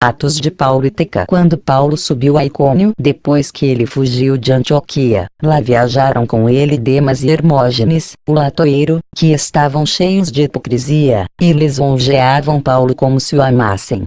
Atos de Paulo e Teca. Quando Paulo subiu a Icônio, depois que ele fugiu de Antioquia, lá viajaram com ele Demas e Hermógenes, o latoeiro, que estavam cheios de hipocrisia, e lisonjeavam Paulo como se o amassem.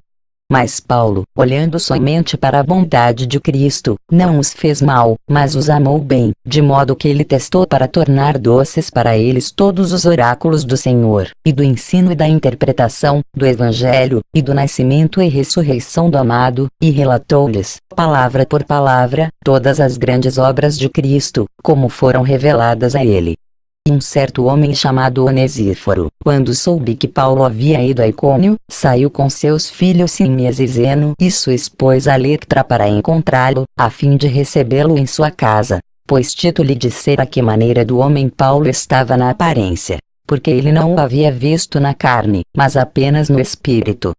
Mas Paulo, olhando somente para a bondade de Cristo, não os fez mal, mas os amou bem, de modo que ele testou para tornar doces para eles todos os oráculos do Senhor, e do ensino e da interpretação, do Evangelho, e do nascimento e ressurreição do amado, e relatou-lhes, palavra por palavra, todas as grandes obras de Cristo, como foram reveladas a ele. E um certo homem chamado Onesíforo, quando soube que Paulo havia ido a Icônio, saiu com seus filhos Símias e Zeno e sua esposa Electra para encontrá-lo, a fim de recebê-lo em sua casa, pois Tito lhe dissera que maneira do homem Paulo estava na aparência, porque ele não o havia visto na carne, mas apenas no espírito.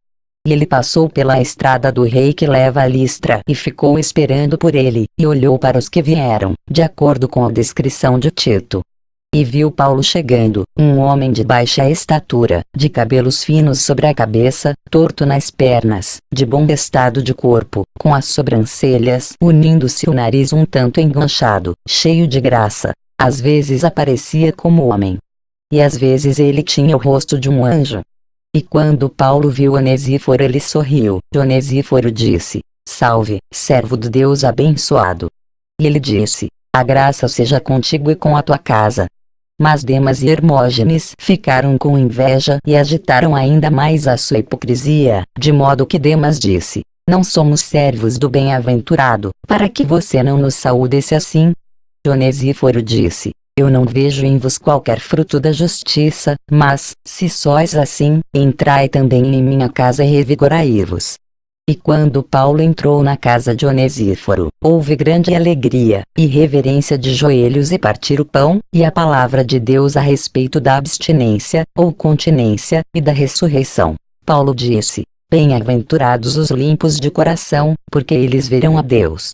E ele passou pela estrada do rei que leva a Listra e ficou esperando por ele, e olhou para os que vieram, de acordo com a descrição de Tito. E viu Paulo chegando, um homem de baixa estatura, de cabelos finos sobre a cabeça, torto nas pernas, de bom estado de corpo, com as sobrancelhas unindo-se o nariz um tanto enganchado, cheio de graça. Às vezes aparecia como homem. E às vezes ele tinha o rosto de um anjo. E quando Paulo viu Onesíforo ele sorriu. Onesíforo disse, salve, servo do Deus abençoado. E ele disse, a graça seja contigo e com a tua casa. Mas Demas e Hermógenes ficaram com inveja e agitaram ainda mais a sua hipocrisia, de modo que Demas disse, não somos servos do bem-aventurado, para que você não nos saúdesse assim? Onesíforo disse, eu não vejo em vos qualquer fruto da justiça, mas, se sois assim, entrai também em minha casa e revigorai-vos. E quando Paulo entrou na casa de Onesíforo, houve grande alegria, e reverência de joelhos e partir o pão, e a palavra de Deus a respeito da abstinência, ou continência, e da ressurreição. Paulo disse, bem-aventurados os limpos de coração, porque eles verão a Deus.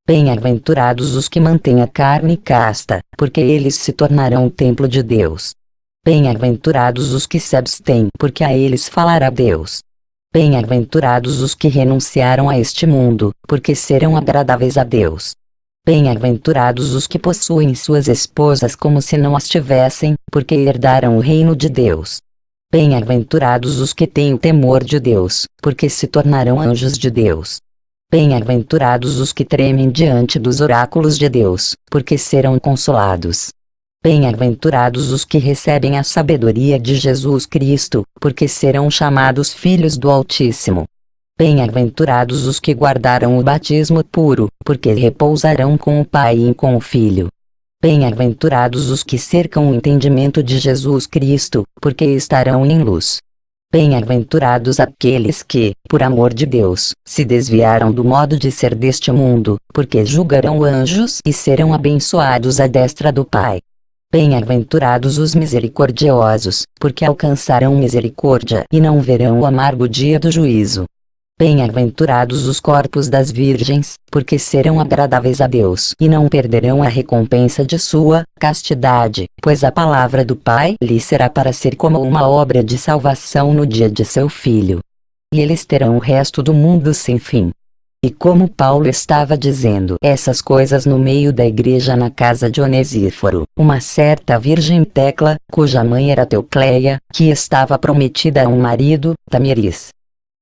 Bem-aventurados os que mantêm a carne casta, porque eles se tornarão o templo de Deus. Bem-aventurados os que se abstêm, porque a eles falará Deus. Bem-aventurados os que renunciaram a este mundo, porque serão agradáveis a Deus. Bem-aventurados os que possuem suas esposas como se não as tivessem, porque herdarão o reino de Deus. Bem-aventurados os que têm o temor de Deus, porque se tornarão anjos de Deus. Bem-aventurados os que tremem diante dos oráculos de Deus, porque serão consolados. Bem-aventurados os que recebem a sabedoria de Jesus Cristo, porque serão chamados filhos do Altíssimo. Bem-aventurados os que guardaram o batismo puro, porque repousarão com o Pai e com o Filho. Bem-aventurados os que cercam o entendimento de Jesus Cristo, porque estarão em luz. Bem-aventurados aqueles que, por amor de Deus, se desviaram do modo de ser deste mundo, porque julgarão anjos e serão abençoados à destra do Pai. Bem-aventurados os misericordiosos, porque alcançarão misericórdia e não verão o amargo dia do juízo. Bem-aventurados os corpos das virgens, porque serão agradáveis a Deus e não perderão a recompensa de sua castidade, pois a palavra do Pai lhes será para ser como uma obra de salvação no dia de seu Filho. E eles terão o resto do mundo sem fim. E como Paulo estava dizendo essas coisas no meio da igreja na casa de Onesíforo, uma certa virgem Tecla, cuja mãe era Teucleia, que estava prometida a um marido, Tamiris.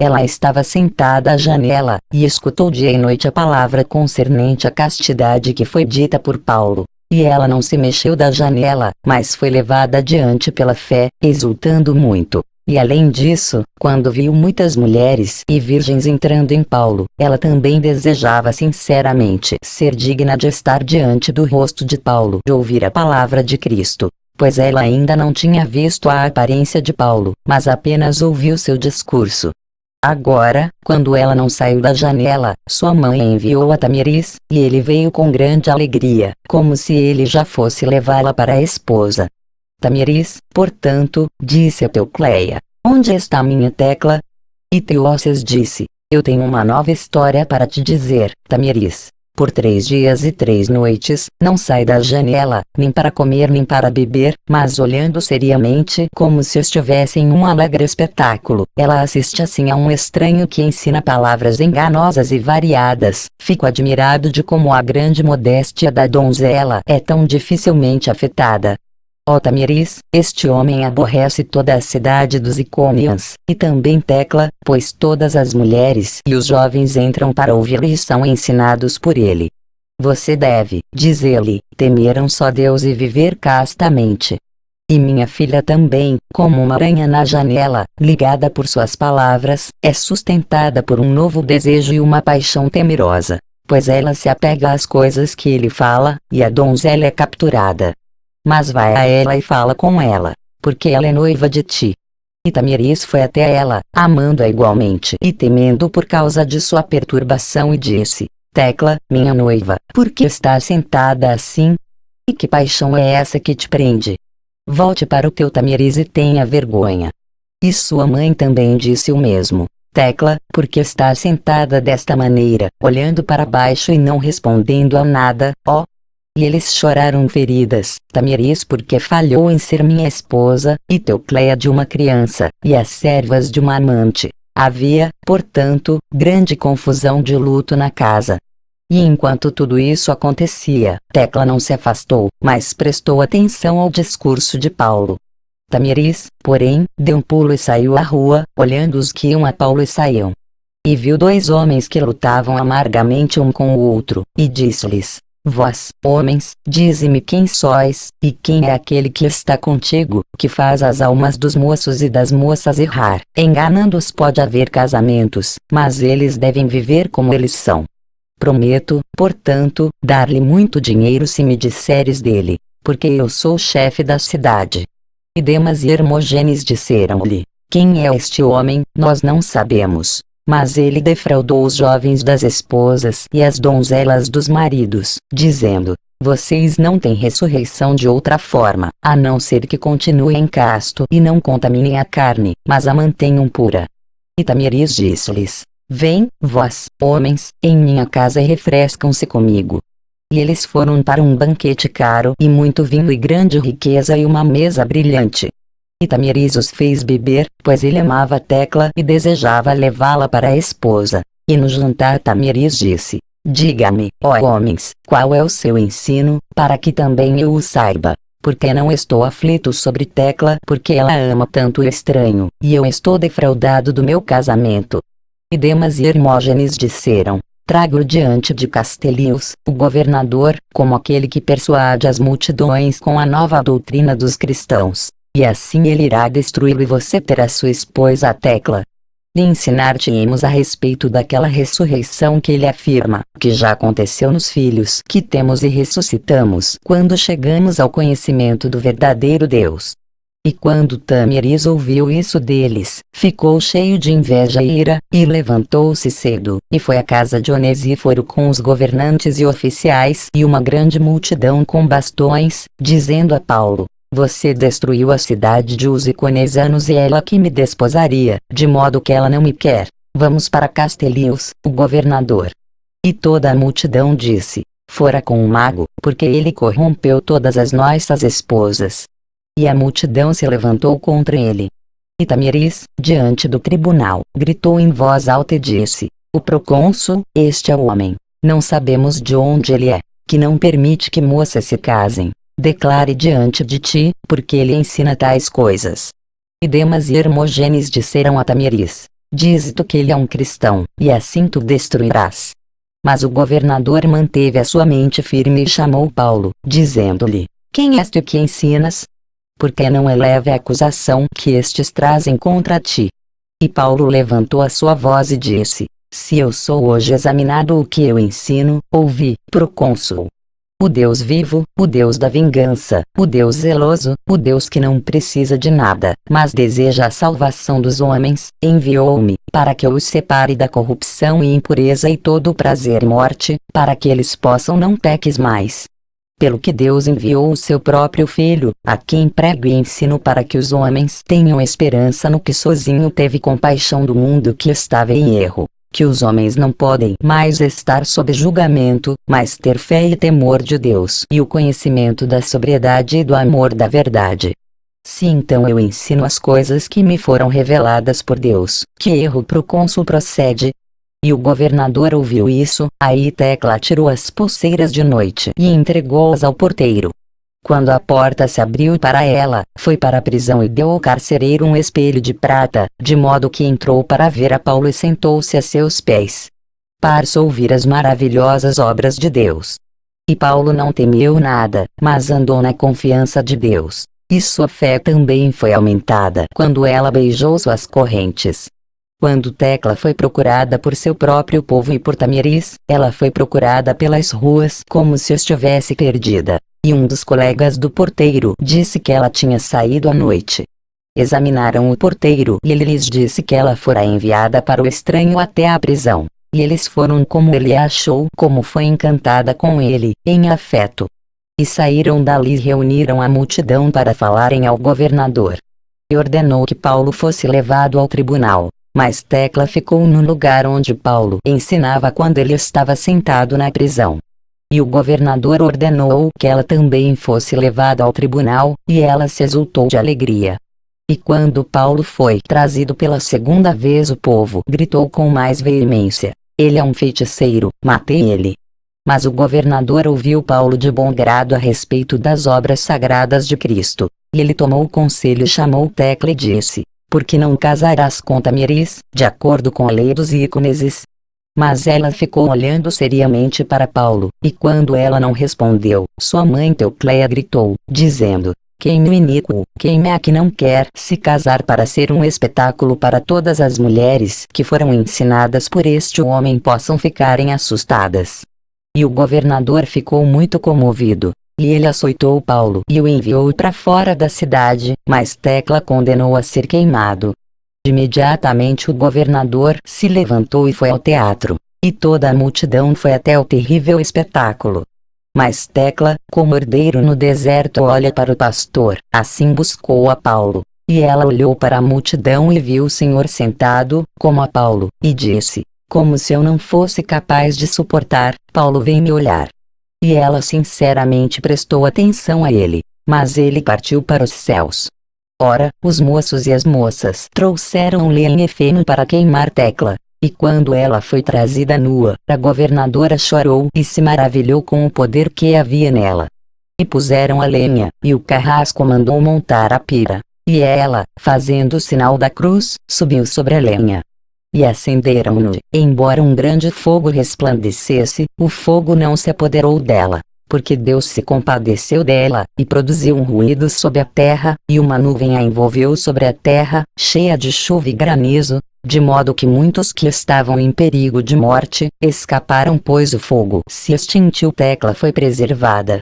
Ela estava sentada à janela, e escutou dia e noite a palavra concernente à castidade que foi dita por Paulo. E ela não se mexeu da janela, mas foi levada adiante pela fé, exultando muito. E além disso, quando viu muitas mulheres e virgens entrando em Paulo, ela também desejava sinceramente ser digna de estar diante do rosto de Paulo e ouvir a palavra de Cristo, pois ela ainda não tinha visto a aparência de Paulo, mas apenas ouviu seu discurso. Agora, quando ela não saiu da janela, sua mãe enviou a Tamiris, e ele veio com grande alegria, como se ele já fosse levá-la para a esposa. Tamiris, portanto, disse a Teucleia, onde está minha Tecla? E Teócias disse, eu tenho uma nova história para te dizer, Tamiris. por 3 dias e 3 noites, não sai da janela, nem para comer nem para beber, mas olhando seriamente como se estivesse em um alegre espetáculo. Ela assiste assim a um estranho que ensina palavras enganosas e variadas. Fico admirado de como a grande modéstia da donzela é tão dificilmente afetada. Ó Tamiris, este homem aborrece toda a cidade dos Icônians, e também Tecla, pois todas as mulheres e os jovens entram para ouvi-lo e são ensinados por ele. Você deve, diz ele, temer um só Deus e viver castamente. E minha filha também, como uma aranha na janela, ligada por suas palavras, é sustentada por um novo desejo e uma paixão temerosa, pois ela se apega às coisas que ele fala, e a donzela é capturada. Mas vai a ela e fala com ela, porque ela é noiva de ti. E Tamiris foi até ela, amando-a igualmente e temendo por causa de sua perturbação e disse: Tecla, minha noiva, por que estás sentada assim? E que paixão é essa que te prende? Volte para o teu Tamiris e tenha vergonha. E sua mãe também disse o mesmo. Tecla, por que estás sentada desta maneira, olhando para baixo e não respondendo a nada, ó? E eles choraram feridas. Tamiris porque falhou em ser minha esposa, e Teucleia de uma criança, e as servas de uma amante. Havia, portanto, grande confusão de luto na casa. E enquanto tudo isso acontecia, Tecla não se afastou, mas prestou atenção ao discurso de Paulo. Tamiris, porém, deu um pulo e saiu à rua, olhando os que iam a Paulo e saíam. E viu 2 homens que lutavam amargamente um com o outro, e disse-lhes: Vós, homens, dize-me quem sois, e quem é aquele que está contigo, que faz as almas dos moços e das moças errar. Enganando-os pode haver casamentos, mas eles devem viver como eles são. Prometo, portanto, dar-lhe muito dinheiro se me disseres dele, porque eu sou o chefe da cidade. E Demas e Hermógenes disseram-lhe: Quem é este homem? Nós não sabemos. Mas ele defraudou os jovens das esposas e as donzelas dos maridos, dizendo: Vocês não têm ressurreição de outra forma, a não ser que continuem casto e não contaminem a carne, mas a mantenham pura. E Tamiris disse-lhes: Vem, vós, homens, em minha casa e refrescam-se comigo. E eles foram para um banquete caro e muito vinho e grande riqueza e uma mesa brilhante. E Tamiris os fez beber, pois ele amava Tecla e desejava levá-la para a esposa. E no jantar Tamiris disse: Diga-me, ó homens, qual é o seu ensino, para que também eu o saiba. Porque não estou aflito sobre Tecla, porque ela ama tanto o estranho, e eu estou defraudado do meu casamento. E Demas e Hermógenes disseram: Trago-o diante de Castelius, o governador, como aquele que persuade as multidões com a nova doutrina dos cristãos. E assim ele irá destruí-lo e você terá sua esposa a Tecla. E ensinar-te-emos a respeito daquela ressurreição que ele afirma, que já aconteceu nos filhos que temos e ressuscitamos quando chegamos ao conhecimento do verdadeiro Deus. E quando Tamiris ouviu isso deles, ficou cheio de inveja e ira, e levantou-se cedo, e foi à casa de Onesíforo com os governantes e oficiais e uma grande multidão com bastões, dizendo a Paulo: Você destruiu a cidade de os Iconesanos e ela que me desposaria, de modo que ela não me quer. Vamos para Castelius, o governador. E toda a multidão disse: Fora com o mago, porque ele corrompeu todas as nossas esposas. E a multidão se levantou contra ele. E Tamiris, diante do tribunal, gritou em voz alta e disse: O procônsul, este é o homem. Não sabemos de onde ele é, que não permite que moças se casem. Declare diante de ti, porque ele ensina tais coisas. E Demas e Hermógenes disseram a Tamiris: Dize-tu que ele é um cristão, e assim tu destruirás. Mas o governador manteve a sua mente firme e chamou Paulo, dizendo-lhe: Quem és tu que ensinas? Porque não eleve a acusação que estes trazem contra ti. E Paulo levantou a sua voz e disse: Se eu sou hoje examinado o que eu ensino, ouvi, procônsul. O Deus vivo, o Deus da vingança, o Deus zeloso, o Deus que não precisa de nada, mas deseja a salvação dos homens, enviou-me, para que eu os separe da corrupção e impureza e todo o prazer e morte, para que eles possam não peques mais. Pelo que Deus enviou o seu próprio Filho, a quem prego e ensino para que os homens tenham esperança no que sozinho teve compaixão do mundo que estava em erro. que os homens não podem mais estar sob julgamento, mas ter fé e temor de Deus e o conhecimento da sobriedade e do amor da verdade. Se então eu ensino as coisas que me foram reveladas por Deus, que erro procônsul procede? E o governador ouviu isso, aí Tecla tirou as pulseiras de noite e entregou-as ao porteiro. Quando a porta se abriu para ela, foi para a prisão e deu ao carcereiro um espelho de prata, de modo que entrou para ver a Paulo e sentou-se a seus pés. Para ouvir as maravilhosas obras de Deus. E Paulo não temeu nada, mas andou na confiança de Deus, e sua fé também foi aumentada quando ela beijou suas correntes. Quando Tecla foi procurada por seu próprio povo e por Tamiris, ela foi procurada pelas ruas como se estivesse perdida. E um dos colegas do porteiro disse que ela tinha saído à noite. Examinaram o porteiro e ele lhes disse que ela fora enviada para o estranho até a prisão. E eles foram como ele a achou, como foi encantada com ele, em afeto. E saíram dali e reuniram a multidão para falarem ao governador. E ordenou que Paulo fosse levado ao tribunal. Mas Tecla ficou no lugar onde Paulo ensinava quando ele estava sentado na prisão. E o governador ordenou que ela também fosse levada ao tribunal, e ela se exultou de alegria. E quando Paulo foi trazido pela segunda vez, o povo gritou com mais veemência: "Ele é um feiticeiro, matei ele!" Mas o governador ouviu Paulo de bom grado a respeito das obras sagradas de Cristo, e ele tomou o conselho e chamou Tecla e disse: "Por que não casarás com Tamiris, de acordo com a lei dos ícones?" Mas ela ficou olhando seriamente para Paulo, e quando ela não respondeu, sua mãe Teocleia gritou, dizendo: "Quem o iníquo, quem é que não quer se casar para ser um espetáculo para todas as mulheres que foram ensinadas por este homem possam ficarem assustadas?" E o governador ficou muito comovido, e ele açoitou Paulo e o enviou para fora da cidade, mas Tecla condenou a ser queimado. Imediatamente o governador se levantou e foi ao teatro, e toda a multidão foi até o terrível espetáculo. Mas Tecla, como herdeiro no deserto olha para o pastor, assim buscou a Paulo, e ela olhou para a multidão e viu o Senhor sentado, como a Paulo, e disse, como se eu não fosse capaz de suportar, Paulo vem me olhar. E ela sinceramente prestou atenção a ele, mas ele partiu para os céus. Ora, os moços e as moças trouxeram lenha e feno para queimar Tecla, e quando ela foi trazida nua, a governadora chorou e se maravilhou com o poder que havia nela. E puseram a lenha, e o carrasco mandou montar a pira, e ela, fazendo o sinal da cruz, subiu sobre a lenha. E acenderam-no, embora um grande fogo resplandecesse, o fogo não se apoderou dela. Porque Deus se compadeceu dela, e produziu um ruído sob a terra, e uma nuvem a envolveu sobre a terra, cheia de chuva e granizo, de modo que muitos que estavam em perigo de morte, escaparam pois o fogo se extinguiu. Tecla foi preservada.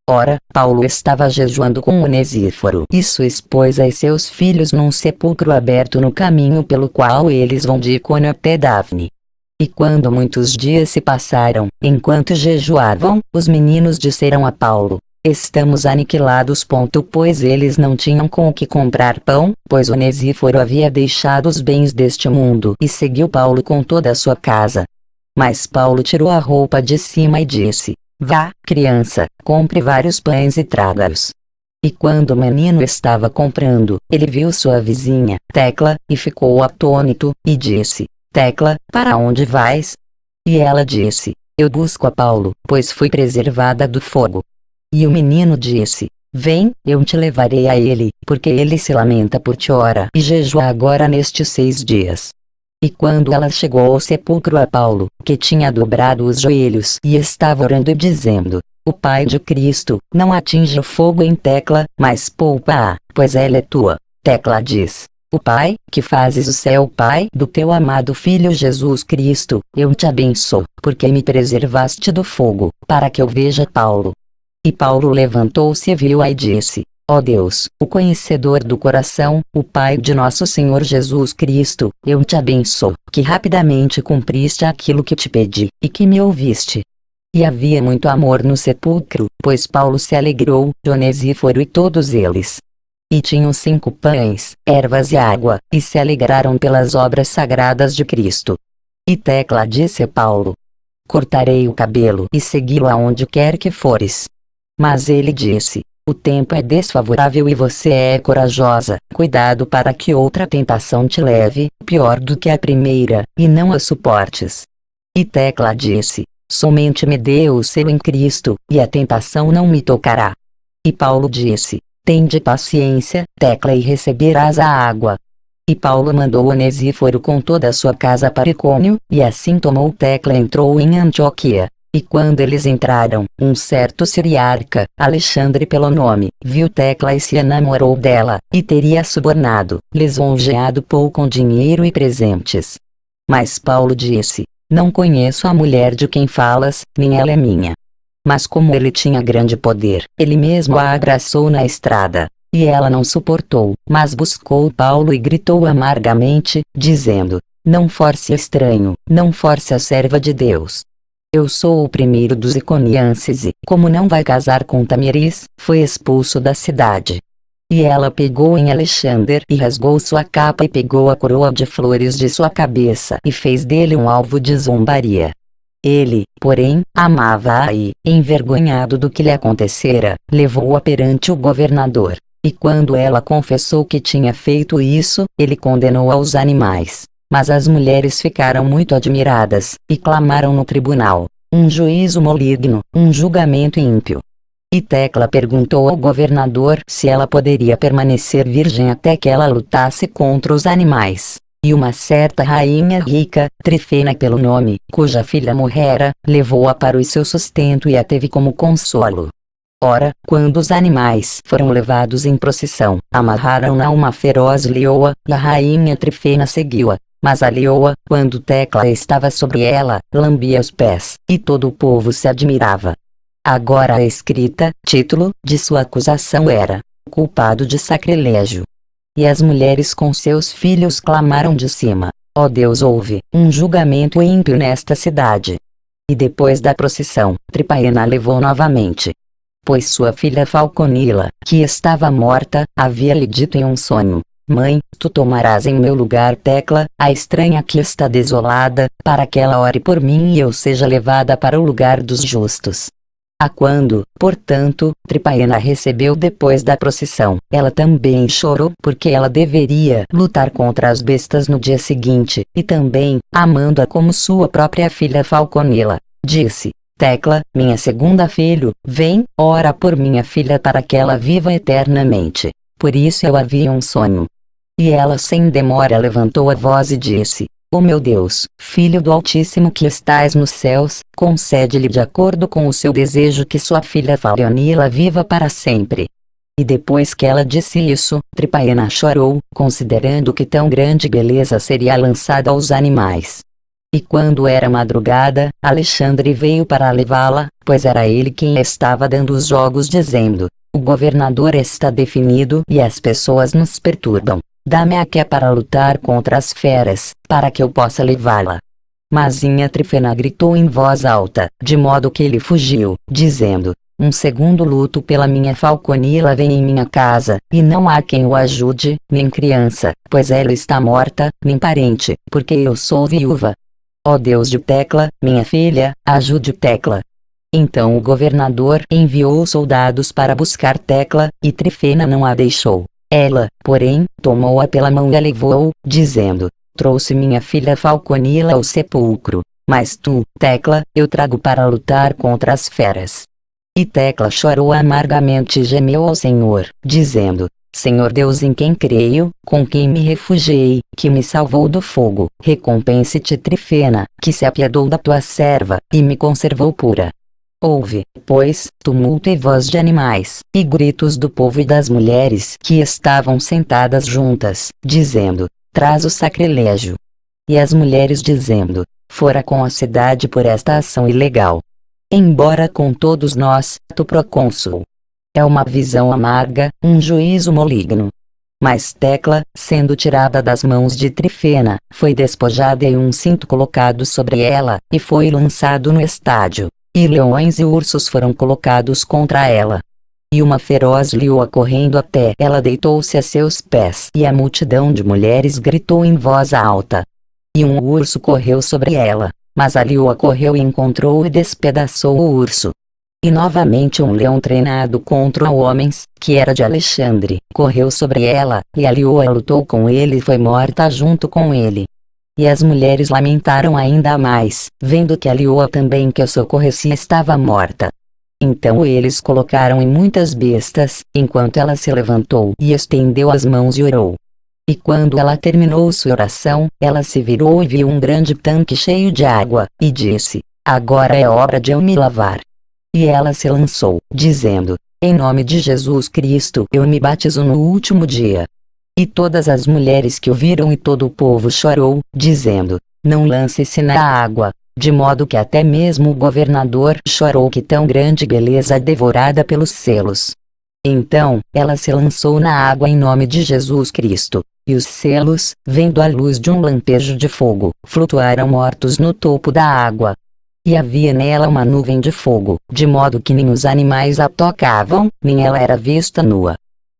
Ora, Paulo estava jejuando com Onesíforo e sua esposa e seus filhos num sepulcro aberto no caminho pelo qual eles vão de Icônio até Dafne. E quando muitos dias se passaram, enquanto jejuavam, os meninos disseram a Paulo: "Estamos aniquilados. Pois eles não tinham com o que comprar pão, pois Onesíforo havia deixado os bens deste mundo e seguiu Paulo com toda a sua casa." Mas Paulo tirou a roupa de cima e disse: "Vá, criança, compre vários pães e traga-os." E quando o menino estava comprando, ele viu sua vizinha, Tecla, e ficou atônito, e disse: "Tecla, para onde vais?" E ela disse: "Eu busco a Paulo, pois fui preservada do fogo." E o menino disse: "Vem, eu te levarei a ele, porque ele se lamenta por ti ora e jejua agora nestes 6 dias." E quando ela chegou ao sepulcro a Paulo, que tinha dobrado os joelhos e estava orando e dizendo: "O Pai de Cristo, não atinja o fogo em Tecla, mas poupa-a, pois ela é tua." Tecla diz: "O Pai, que fazes o céu Pai do teu amado Filho Jesus Cristo, eu te abençoo, porque me preservaste do fogo, para que eu veja Paulo." E Paulo levantou-se e viu-a e disse: "Ó Deus, o conhecedor do coração, o Pai de nosso Senhor Jesus Cristo, eu te abençoo, que rapidamente cumpriste aquilo que te pedi, e que me ouviste." E havia muito amor no sepulcro, pois Paulo se alegrou, Onesíforo e todos eles. E tinham 5 pães, ervas e água, e se alegraram pelas obras sagradas de Cristo. E Tecla disse a Paulo: cortarei o cabelo e segui-lo aonde quer que fores. Mas ele disse: o tempo é desfavorável e você é corajosa, cuidado para que outra tentação te leve, pior do que a primeira, e não a suportes. E Tecla disse: somente me dê o selo em Cristo, e a tentação não me tocará. E Paulo disse: tende paciência, Tecla, e receberás a água. E Paulo mandou Onesíforo com toda a sua casa para Icônio, e assim tomou Tecla e entrou em Antioquia. E quando eles entraram, um certo siriarca, Alexandre pelo nome, viu Tecla e se enamorou dela, e teria subornado, lisonjeado Paulo com dinheiro e presentes. Mas Paulo disse: não conheço a mulher de quem falas, nem ela é minha. Mas como ele tinha grande poder, ele mesmo a agraçou na estrada. E ela não suportou, mas buscou Paulo e gritou amargamente, dizendo: não force estranho, não force a serva de Deus. Eu sou o primeiro dos iconienses e, como não vai casar com Tamiris, foi expulso da cidade. E ela pegou em Alexander e rasgou sua capa e pegou a coroa de flores de sua cabeça e fez dele um alvo de zombaria. Ele, porém, amava-a e, envergonhado do que lhe acontecera, levou-a perante o governador. E quando ela confessou que tinha feito isso, ele condenou aos animais. Mas as mulheres ficaram muito admiradas, e clamaram no tribunal: um juízo maligno, um julgamento ímpio. E Tecla perguntou ao governador se ela poderia permanecer virgem até que ela lutasse contra os animais. E uma certa rainha rica, Trifena pelo nome, cuja filha morrera, levou-a para o seu sustento e a teve como consolo. Ora, quando os animais foram levados em procissão, amarraram-na a uma feroz leoa, e a rainha Trifena seguiu-a. Mas a leoa, quando Tecla estava sobre ela, lambia os pés, e todo o povo se admirava. Agora a escrita, título, de sua acusação era: culpado de sacrilégio. E as mulheres com seus filhos clamaram de cima: ó Deus, houve um julgamento ímpio nesta cidade. E depois da procissão, Tripaena a levou novamente. Pois sua filha Falconila, que estava morta, havia-lhe dito em um sonho: mãe, tu tomarás em meu lugar Tecla, a estranha que está desolada, para que ela ore por mim e eu seja levada para o lugar dos justos. A quando, portanto, Tripaena recebeu depois da procissão, ela também chorou porque ela deveria lutar contra as bestas no dia seguinte, e também, amando-a como sua própria filha Falconila, disse: Tecla, minha segunda filha, vem, ora por minha filha para que ela viva eternamente. Por isso eu havia um sonho. E ela sem demora levantou a voz e disse: ó meu Deus, Filho do Altíssimo que estais nos céus, concede-lhe de acordo com o seu desejo que sua filha Falconila viva para sempre. E depois que ela disse isso, Tripaena chorou, considerando que tão grande beleza seria lançada aos animais. E quando era madrugada, Alexandre veio para levá-la, pois era ele quem estava dando os jogos, dizendo: o governador está definido e as pessoas nos perturbam. Dá-me aqui para lutar contra as feras, para que eu possa levá-la. Mas Trifena gritou em voz alta, de modo que ele fugiu, dizendo: um segundo luto pela minha Falconila vem em minha casa, e não há quem o ajude, nem criança, pois ela está morta, nem parente, porque eu sou viúva. Ó Deus de Tecla, minha filha, ajude Tecla. Então o governador enviou soldados para buscar Tecla, e Trifena não a deixou. Ela, porém, tomou-a pela mão e a levou, dizendo: trouxe minha filha Falconila ao sepulcro. Mas tu, Tecla, eu trago para lutar contra as feras. E Tecla chorou amargamente e gemeu ao Senhor, dizendo: Senhor Deus em quem creio, com quem me refugiei, que me salvou do fogo, recompense-te Trifena, que se apiedou da tua serva, e me conservou pura. Houve, pois, tumulto e voz de animais, e gritos do povo e das mulheres que estavam sentadas juntas, dizendo: traz o sacrilégio. E as mulheres dizendo: fora com a cidade por esta ação ilegal. Embora com todos nós, tu procônsul. É uma visão amarga, um juízo maligno. Mas Tecla, sendo tirada das mãos de Trifena, foi despojada e um cinto colocado sobre ela, e foi lançado no estádio. E leões e ursos foram colocados contra ela. E uma feroz leoa correndo até ela deitou-se a seus pés. E a multidão de mulheres gritou em voz alta. e um urso correu sobre ela, mas a leoa correu e encontrou e despedaçou o urso. E novamente um leão treinado contra homens, que era de Alexandre, correu sobre ela, e a leoa lutou com ele e foi morta junto com ele. E as mulheres lamentaram ainda mais, vendo que a leoa também que a socorrecia estava morta. Então eles colocaram em muitas bestas, enquanto ela se levantou e estendeu as mãos e orou. E quando ela terminou sua oração, ela se virou e viu um grande tanque cheio de água, e disse: agora é hora de eu me lavar. E ela se lançou, dizendo: em nome de Jesus Cristo eu me batizo no último dia. E todas as mulheres que o viram e todo o povo chorou, dizendo: não lance-se na água. De modo que até mesmo o governador chorou que tão grande beleza devorada pelos selos. Então, ela se lançou na água em nome de Jesus Cristo, e os selos, vendo a luz de um lampejo de fogo, flutuaram mortos no topo da água. E havia nela uma nuvem de fogo, de modo que nem os animais a tocavam, nem ela era vista nua.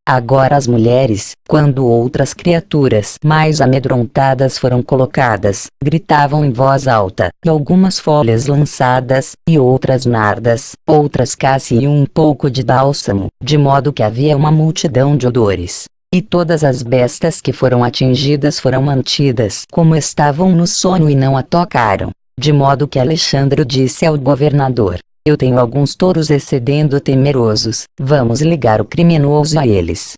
Agora as mulheres, quando outras criaturas mais amedrontadas foram colocadas, gritavam em voz alta, e algumas folhas lançadas, e outras nardas, outras caça e um pouco de bálsamo, de modo que havia uma multidão de odores. E todas as bestas que foram atingidas foram mantidas como estavam no sono e não a tocaram. De modo que Alexandre disse ao governador: eu tenho alguns touros excedendo temerosos, vamos ligar o criminoso a eles.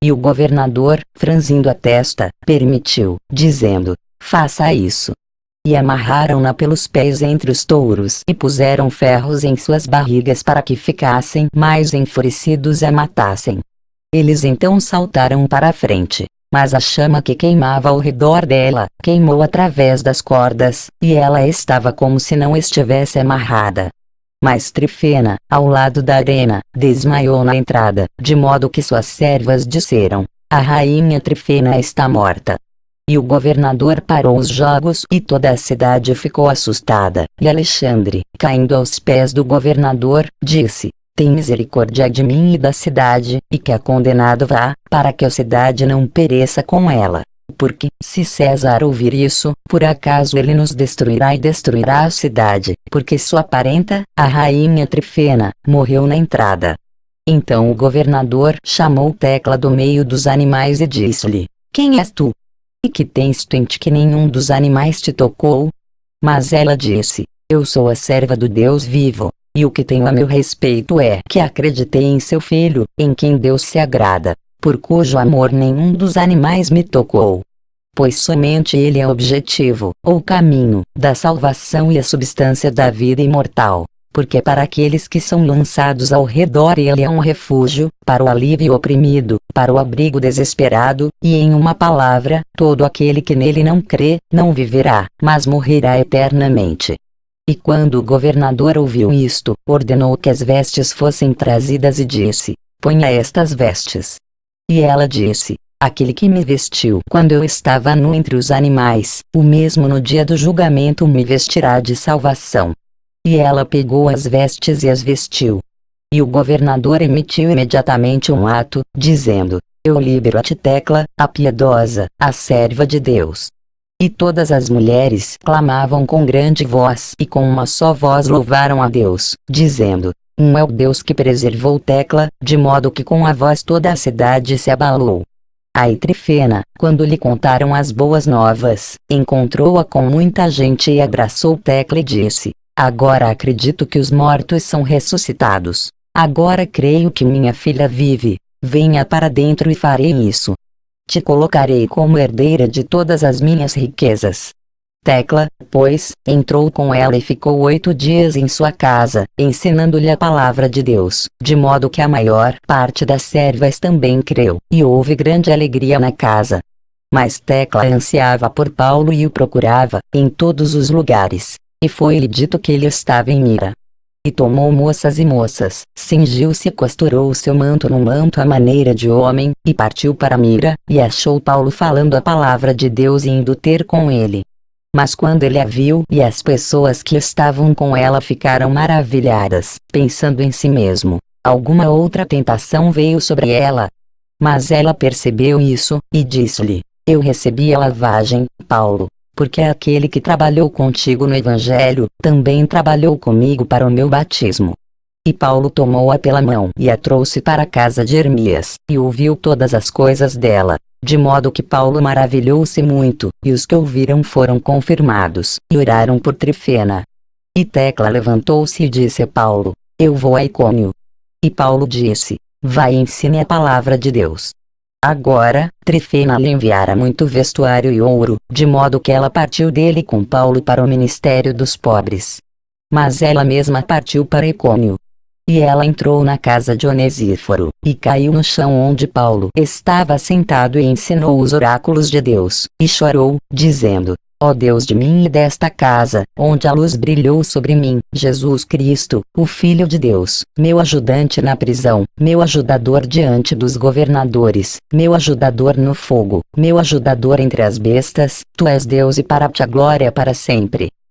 E o governador, franzindo a testa, permitiu, dizendo: faça isso. E amarraram-na pelos pés entre os touros e puseram ferros em suas barrigas para que ficassem mais enfurecidos e a matassem. Eles então saltaram para a frente, mas a chama que queimava ao redor dela, queimou através das cordas, e ela estava como se não estivesse amarrada. Mas Trifena, ao lado da arena, desmaiou na entrada, de modo que suas servas disseram: a rainha Trifena está morta. E o governador parou os jogos e toda a cidade ficou assustada, e Alexandre, caindo aos pés do governador, disse: tem misericórdia de mim e da cidade, e que a condenado vá, para que a cidade não pereça com ela. Porque, se César ouvir isso, por acaso ele nos destruirá e destruirá a cidade, porque sua parenta, a rainha Trifena, morreu na entrada. Então o governador chamou Tecla do meio dos animais e disse-lhe: quem és tu? E que tens tu em ti que nenhum dos animais te tocou? Mas ela disse: eu sou a serva do Deus vivo, e o que tenho a meu respeito é que acreditei em seu filho, em quem Deus se agrada, por cujo amor nenhum dos animais me tocou. Pois somente ele é o objetivo, ou caminho, da salvação e a substância da vida imortal. Porque para aqueles que são lançados ao redor ele é um refúgio, para o alívio oprimido, para o abrigo desesperado, e em uma palavra, todo aquele que nele não crê, não viverá, mas morrerá eternamente. E quando o governador ouviu isto, ordenou que as vestes fossem trazidas e disse: ponha estas vestes. E ela disse: aquele que me vestiu quando eu estava nu entre os animais, o mesmo no dia do julgamento me vestirá de salvação. E ela pegou as vestes e as vestiu. E o governador emitiu imediatamente um ato, dizendo: eu libero a ti Tecla, a piedosa, a serva de Deus. E todas as mulheres clamavam com grande voz e com uma só voz louvaram a Deus, dizendo: é o Deus que preservou Tecla, de modo que com a voz toda a cidade se abalou. Aí Trifena, quando lhe contaram as boas novas, encontrou-a com muita gente e abraçou Tecla e disse: agora acredito que os mortos são ressuscitados. Agora creio que minha filha vive. Venha para dentro e farei isso. Te colocarei como herdeira de todas as minhas riquezas. Tecla, pois, entrou com ela e ficou 8 dias em sua casa, ensinando-lhe a palavra de Deus, de modo que a maior parte das servas também creu, e houve grande alegria na casa. Mas Tecla ansiava por Paulo e o procurava, em todos os lugares, e foi-lhe dito que ele estava em Mira. E tomou moças e moças, cingiu-se e costurou o seu manto num manto à maneira de homem, e partiu para Mira, e achou Paulo falando a palavra de Deus e indo ter com ele. Mas quando ele a viu e as pessoas que estavam com ela ficaram maravilhadas, pensando em si mesmo: alguma outra tentação veio sobre ela. Mas ela percebeu isso, e disse-lhe: eu recebi a lavagem, Paulo. porque aquele que trabalhou contigo no Evangelho, também trabalhou comigo para o meu batismo. E Paulo tomou-a pela mão e a trouxe para a casa de Hermias, e ouviu todas as coisas dela, de modo que Paulo maravilhou-se muito, e os que ouviram foram confirmados, e oraram por Trifena. E Tecla levantou-se e disse a Paulo: Eu vou a Icônio. E Paulo disse: Vai e ensine a palavra de Deus. Agora, Trifena lhe enviara muito vestuário e ouro, de modo que ela partiu dele com Paulo para o ministério dos pobres. Mas ela mesma partiu para Icônio. E ela entrou na casa de Onesíforo, e caiu no chão onde Paulo estava sentado e ensinou os oráculos de Deus, e chorou, dizendo: Ó Deus de mim e desta casa, onde a luz brilhou sobre mim, Jesus Cristo, o Filho de Deus, meu ajudante na prisão, meu ajudador diante dos governadores, meu ajudador no fogo, meu ajudador entre as bestas, tu és Deus e para ti a glória para sempre.